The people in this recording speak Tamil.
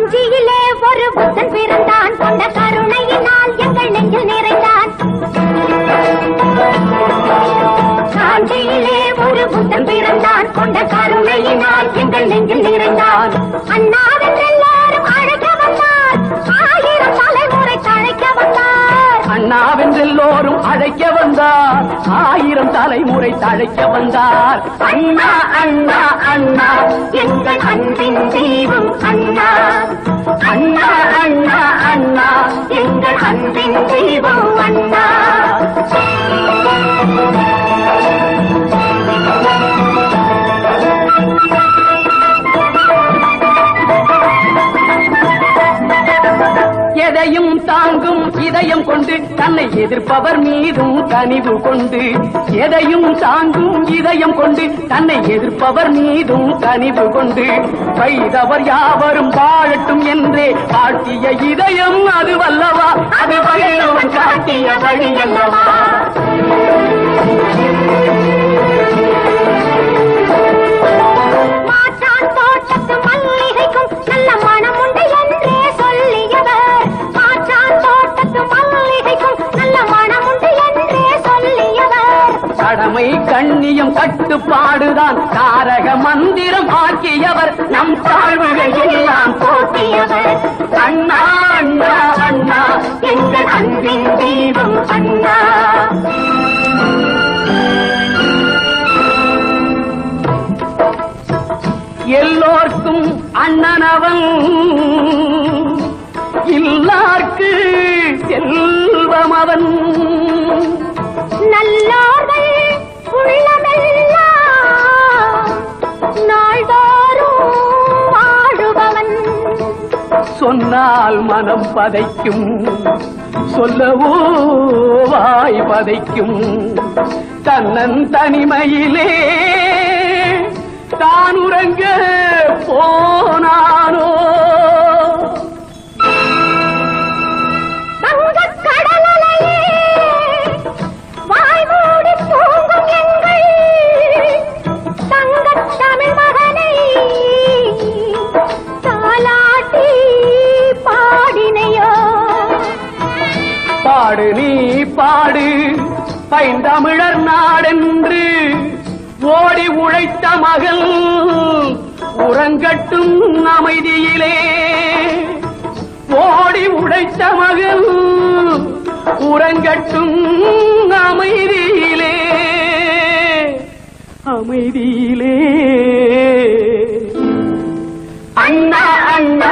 காஞ்சியிலே ஒரு புத்தன் பிறந்தான், கொண்ட கருணையினால் எங்கள் நெஞ்சில் நிறைந்தான். காஞ்சியிலே ஒரு புத்தன் பிறந்தான், கொண்ட கருணையினால் எங்கள் நெஞ்சில் நிறைந்தான். அண்ணாவென்று எல்லாரும் அழைக்க வந்தார், ஆயிரம் தலைமுறை தழைக்க வந்தார். அண்ணாவென்றெல்லோரும் அழைக்க வந்தார், ஆயிரம் தலைமுறை தழைக்க வந்தார். அண்ணா அண்ணா அண்ணா எங்கள் அன்பின் தெய்வம் அண்ணா. அண்ணா அண்ணா அண்ணா எங்கள் அன்பின் தெய்வம் அண்ணா. எதையும் தாங்கும் இதயம் கொண்டு தன்னை எதிர்ப்பவர் மீதும் கனிவு கொண்டு, எதையும் தாங்கும் இதயம் கொண்டு தன்னை எதிர்ப்பவர் மீதும் கனிவு கொண்டு, வைதவர் யாவரும் வாழட்டும் என்றே காட்டிய இதயம் அது வல்லவா, அது வல்லவன் காட்டிய வழி அல்லவா. மாற்றான் தோட்டத்து மல்லிகைக்கும் நல்ல மனம் உண்டு என்றே சொல்லியவர். மாற்றான் தோட்டத்து மல்லிகைக்கும் நல்ல மனம் உண்டு என்றே சொல்லியவர். கடமை கண்ணியம் கட்டுப்பாடுதான் தாரக மந்திரம் ஆக்கியவர், நம் தாழ்வுகள் எல்லாம் போற்றியவர். அண்ணா அண்ணா அண்ணா எங்கள் அன்பின் தெய்வம் அண்ணா. எல்லோர்க்கும் அண்ணனவன், இல்லார்க்கு செல்வம் அவன். நல்லோர்கள் உள்ளமெல்லாம் நாள்தோறும் வாழுபவன். சொன்னால் மனம் பதைக்கும், சொல்லவோ வாய் பதைக்கும். தன்னன் தனிமையிலே தான் உறங்க போனானோ. வங்கக் கடலையே வாய் மூடி தூங்கும் எங்கள் தங்கத் தமிழ் மகனை தாலாட்டி பாடினையோ. பாடு நீ பாடு பைந்தமிழர் நாடென்று ஓடி உழைத்த மகள் உறங்கட்டும் அமைதியிலே. ஓடி உழைத்த மகள் உறங்கட்டும் அமைதியிலே, அமைதியிலே. அண்ணா அண்ணா